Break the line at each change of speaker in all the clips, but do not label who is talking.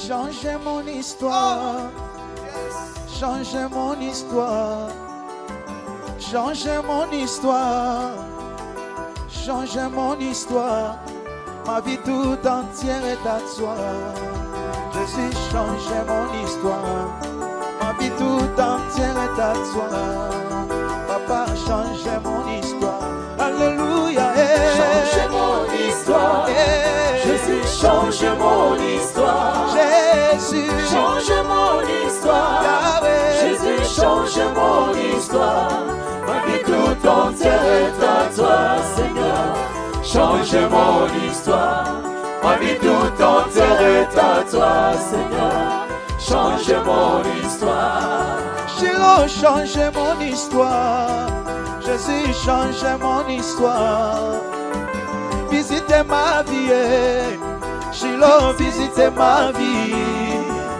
Changer mon histoire, changer mon histoire, changer mon histoire, changer mon histoire. Ma vie tout entière est à toi. Jésus, changer mon histoire. Ma vie tout entière est à toi. Papa, changer mon histoire. Alléluia.
Change mon histoire. Jésus, change mon histoire.
Jésus,
Change mon histoire.
Yahweh.
Jésus, change mon histoire. Ma vie tout entière est à toi, Seigneur. Change mon histoire. Ma vie tout entière est à toi, Seigneur. Change mon histoire.
Shiloh, change mon histoire. Jésus, change mon histoire. Visitez ma vie. Shiloh, visitez ma vie.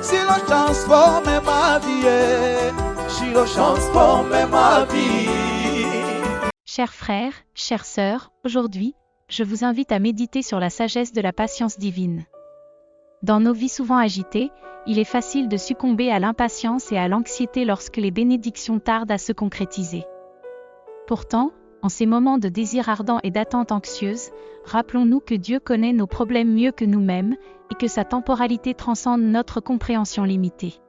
Shiloh, transforme ma vie. Shiloh, transforme ma vie.
Chers frères, chères sœurs, aujourd'hui, je vous invite à méditer sur la sagesse de la patience divine. Dans nos vies souvent agitées, il est facile de succomber à l'impatience et à l'anxiété lorsque les bénédictions tardent à se concrétiser. Pourtant, en ces moments de désir ardent et d'attente anxieuse, rappelons-nous que Dieu connaît nos problèmes mieux que nous-mêmes et que sa temporalité transcende notre compréhension limitée.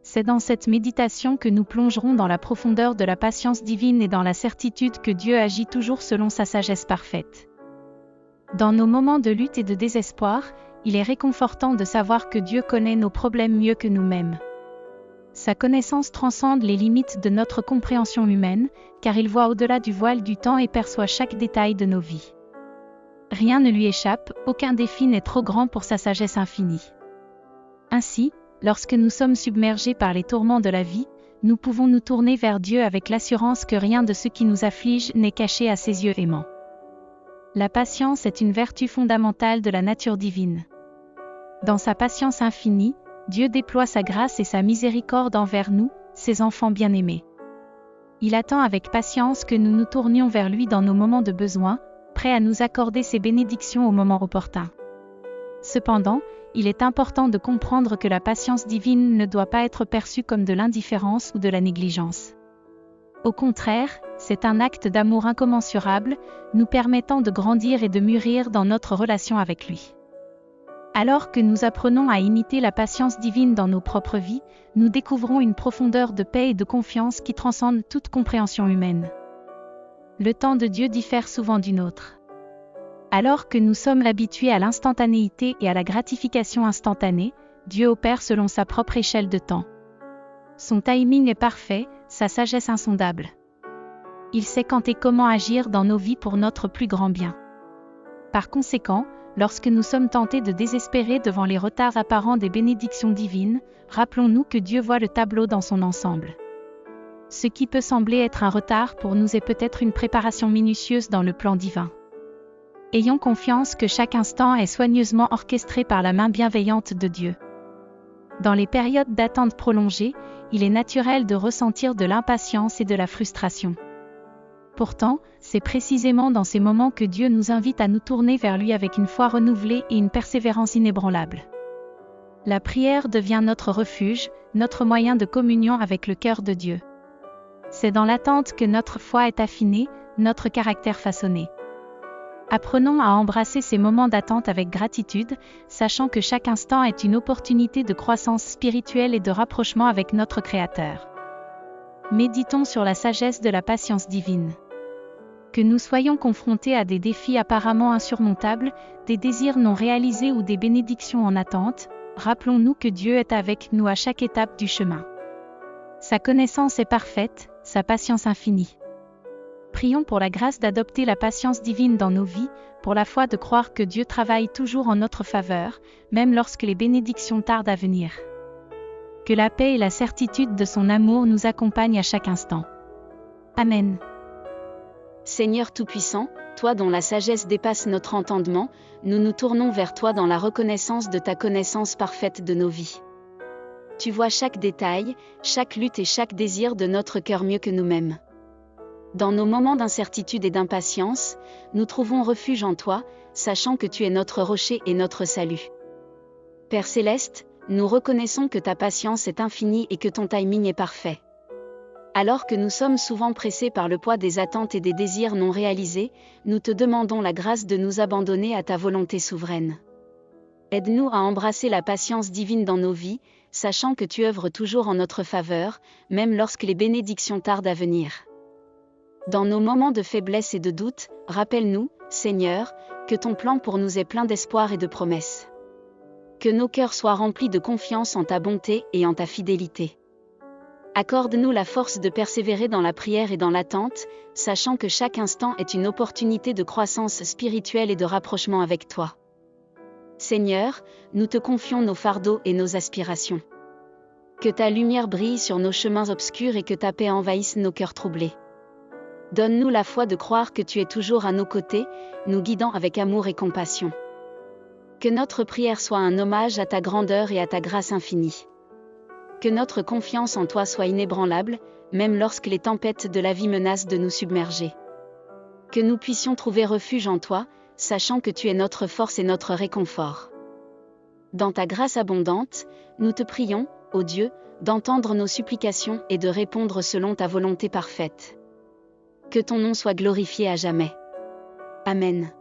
C'est dans cette méditation que nous plongerons dans la profondeur de la patience divine et dans la certitude que Dieu agit toujours selon sa sagesse parfaite. Dans nos moments de lutte et de désespoir, il est réconfortant de savoir que Dieu connaît nos problèmes mieux que nous-mêmes. Sa connaissance transcende les limites de notre compréhension humaine, car il voit au-delà du voile du temps et perçoit chaque détail de nos vies. Rien ne lui échappe, aucun défi n'est trop grand pour sa sagesse infinie. Ainsi, lorsque nous sommes submergés par les tourments de la vie, nous pouvons nous tourner vers Dieu avec l'assurance que rien de ce qui nous afflige n'est caché à ses yeux aimants. La patience est une vertu fondamentale de la nature divine. Dans sa patience infinie, Dieu déploie sa grâce et sa miséricorde envers nous, ses enfants bien-aimés. Il attend avec patience que nous nous tournions vers lui dans nos moments de besoin, prêt à nous accorder ses bénédictions au moment opportun. Cependant, il est important de comprendre que la patience divine ne doit pas être perçue comme de l'indifférence ou de la négligence. Au contraire, c'est un acte d'amour incommensurable, nous permettant de grandir et de mûrir dans notre relation avec lui. Alors que nous apprenons à imiter la patience divine dans nos propres vies, nous découvrons une profondeur de paix et de confiance qui transcende toute compréhension humaine. Le temps de Dieu diffère souvent du nôtre. Alors que nous sommes habitués à l'instantanéité et à la gratification instantanée, Dieu opère selon sa propre échelle de temps. Son timing est parfait, sa sagesse insondable. Il sait quand et comment agir dans nos vies pour notre plus grand bien. Par conséquent, lorsque nous sommes tentés de désespérer devant les retards apparents des bénédictions divines, rappelons-nous que Dieu voit le tableau dans son ensemble. Ce qui peut sembler être un retard pour nous est peut-être une préparation minutieuse dans le plan divin. Ayons confiance que chaque instant est soigneusement orchestré par la main bienveillante de Dieu. Dans les périodes d'attente prolongée, il est naturel de ressentir de l'impatience et de la frustration. Pourtant, c'est précisément dans ces moments que Dieu nous invite à nous tourner vers lui avec une foi renouvelée et une persévérance inébranlable. La prière devient notre refuge, notre moyen de communion avec le cœur de Dieu. C'est dans l'attente que notre foi est affinée, notre caractère façonné. Apprenons à embrasser ces moments d'attente avec gratitude, sachant que chaque instant est une opportunité de croissance spirituelle et de rapprochement avec notre Créateur. Méditons sur la sagesse de la patience divine. Que nous soyons confrontés à des défis apparemment insurmontables, des désirs non réalisés ou des bénédictions en attente, rappelons-nous que Dieu est avec nous à chaque étape du chemin. Sa connaissance est parfaite, sa patience infinie. Prions pour la grâce d'adopter la patience divine dans nos vies, pour la foi de croire que Dieu travaille toujours en notre faveur, même lorsque les bénédictions tardent à venir. Que la paix et la certitude de son amour nous accompagnent à chaque instant. Amen.
Seigneur Tout-Puissant, toi dont la sagesse dépasse notre entendement, nous nous tournons vers toi dans la reconnaissance de ta connaissance parfaite de nos vies. Tu vois chaque détail, chaque lutte et chaque désir de notre cœur mieux que nous-mêmes. Dans nos moments d'incertitude et d'impatience, nous trouvons refuge en toi, sachant que tu es notre rocher et notre salut. Père céleste, nous reconnaissons que ta patience est infinie et que ton timing est parfait. Alors que nous sommes souvent pressés par le poids des attentes et des désirs non réalisés, nous te demandons la grâce de nous abandonner à ta volonté souveraine. Aide-nous à embrasser la patience divine dans nos vies, sachant que tu œuvres toujours en notre faveur, même lorsque les bénédictions tardent à venir. Dans nos moments de faiblesse et de doute, rappelle-nous, Seigneur, que ton plan pour nous est plein d'espoir et de promesses. Que nos cœurs soient remplis de confiance en ta bonté et en ta fidélité. Accorde-nous la force de persévérer dans la prière et dans l'attente, sachant que chaque instant est une opportunité de croissance spirituelle et de rapprochement avec toi. Seigneur, nous te confions nos fardeaux et nos aspirations. Que ta lumière brille sur nos chemins obscurs et que ta paix envahisse nos cœurs troublés. Donne-nous la foi de croire que tu es toujours à nos côtés, nous guidant avec amour et compassion. Que notre prière soit un hommage à ta grandeur et à ta grâce infinie. Que notre confiance en toi soit inébranlable, même lorsque les tempêtes de la vie menacent de nous submerger. Que nous puissions trouver refuge en toi, sachant que tu es notre force et notre réconfort. Dans ta grâce abondante, nous te prions, ô Dieu, d'entendre nos supplications et de répondre selon ta volonté parfaite. Que ton nom soit glorifié à jamais. Amen.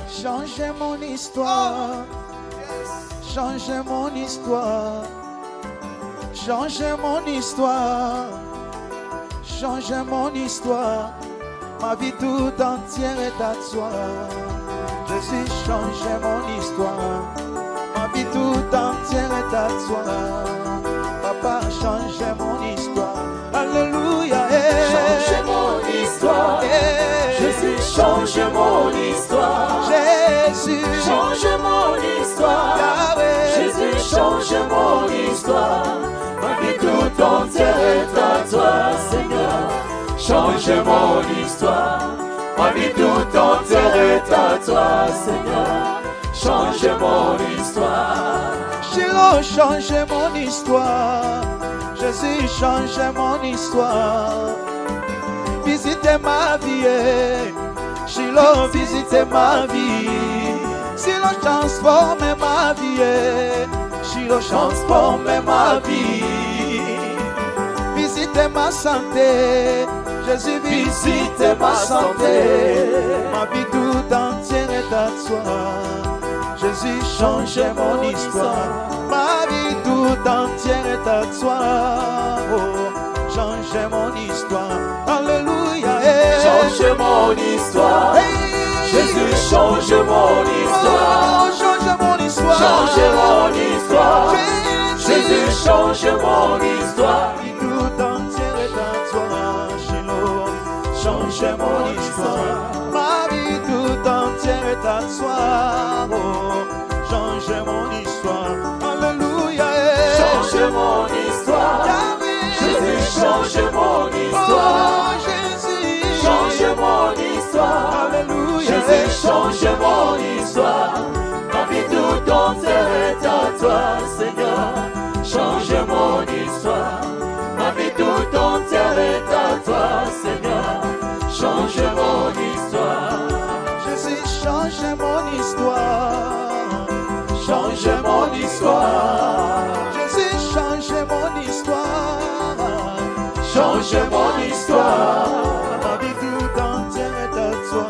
Changez mon histoire, changez mon histoire, changez mon histoire, changez mon histoire, ma vie tout entière est à toi. Jésus, changez mon histoire, ma vie tout entière est à toi. Papa, changez mon histoire, alléluia.
Changez mon histoire, Jésus, changez mon histoire.
Jésus,
Change mon histoire,
Yahweh.
Jésus, change mon histoire. Ma vie tout entière est à toi, Seigneur. Change mon histoire, ma vie tout entière est à toi, Seigneur. Change mon histoire.
Shiloh, changez mon histoire. Jésus, changez mon histoire. Visitez ma vie. Shiloh, visitez ma vie. Shiloh, transformez ma vie. Shiloh, transformez ma vie. Visitez ma santé. Jésus, visitez ma santé. Ma vie tout entière est à toi. Jésus, changez mon histoire. Ma vie tout entière est à toi. Oh, changez mon histoire. Alléluia.
Change mon histoire. Jésus, change mon histoire.
Oh, change mon histoire.
Change mon histoire. Jésus, change mon histoire.
Ma vie tout entière est à toi. Shiloh, changez mon histoire. Ma vie tout entière est à toi. Oh, changez mon histoire. Alléluia.
Change mon histoire. Jésus, change mon histoire.
Oh, Jésus,
Change mon histoire.
Alléluia.
Jésus, change mon histoire. Ma vie tout entière est à toi, Seigneur. Change mon histoire. Ma vie tout entière est à toi, Seigneur. Change mon histoire.
Jésus, changez mon histoire.
Change mon histoire.
Jésus, changez mon histoire.
Change mon histoire.
Ma vie tout entière est à toi,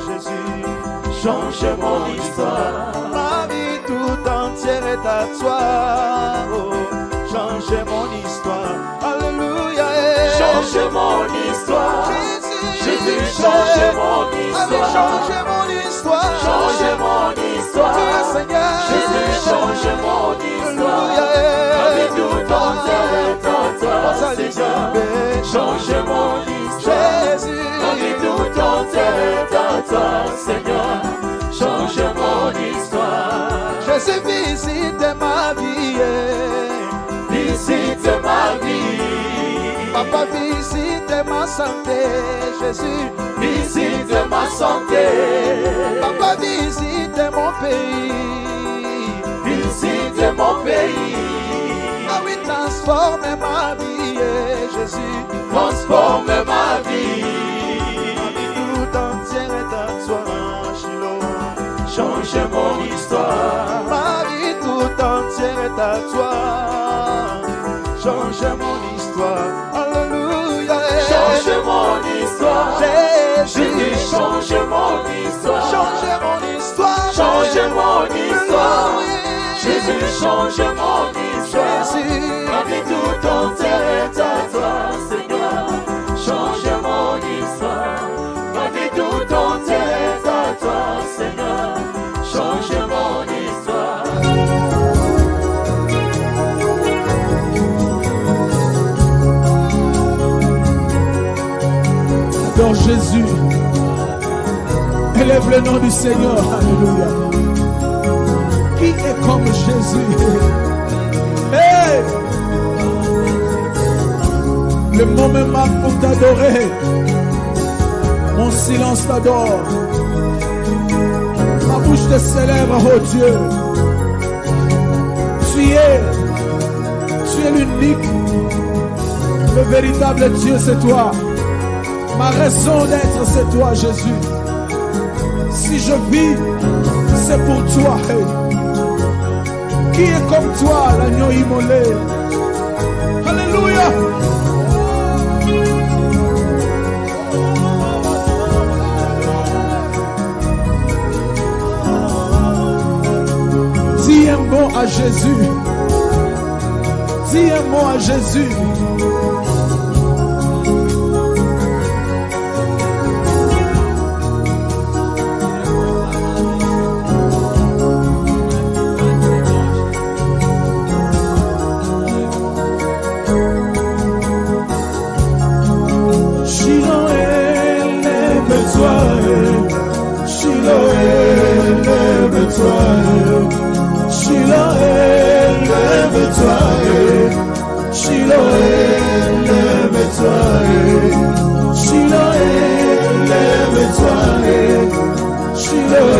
Jésus.
Change mon histoire.
Ma vie tout entière est à toi. Oh, changez mon histoire. Alléluia.
Change mon histoire. Jésus, change mon
Allez,
histoire.
changez mon histoire.
Change mon histoire.
Seigneur.
Jésus, change mon histoire.
Alléluia.
Ma vie tout entière est à toi, Seigneur. Change mon histoire.
Jésus.
Ma vie tout entière est à toi, Seigneur. Change mon histoire.
Jésus, visite ma vie.
Visite ma vie.
Papa, visite ma santé. Jésus,
Visite ma santé.
Papa, visite mon pays.
Visite mon pays.
Ah oui, transforme ma vie, Jésus.
Transforme ma vie.
Ma vie tout entière est à toi, Shiloh.
Change mon histoire.
Ma est à toi. Change mon histoire. Alléluia.
Change mon histoire.
Jésus,
change mon histoire.
Change mon histoire.
Change mon histoire. Jésus, change mon histoire.
Jésus,
ma vie tout entière est à toi, Seigneur. Change mon histoire. Ma vie tout entière est à toi, Seigneur. Change mon histoire.
Adore Jésus. Élève le nom du Seigneur. Alléluia. Qui est comme Jésus? Hey! Le mot me manque pour t'adorer. Mon silence t'adore. Ma bouche te célèbre, oh Dieu. Tu es l'unique. Le véritable Dieu, c'est toi. Ma raison d'être, c'est toi, Jésus. Si je vis, c'est pour toi. Hey. Qui est comme toi, l'agneau immolé? Alléluia. Dis un mot à Jésus. Dis un mot à Jésus. Shiloh,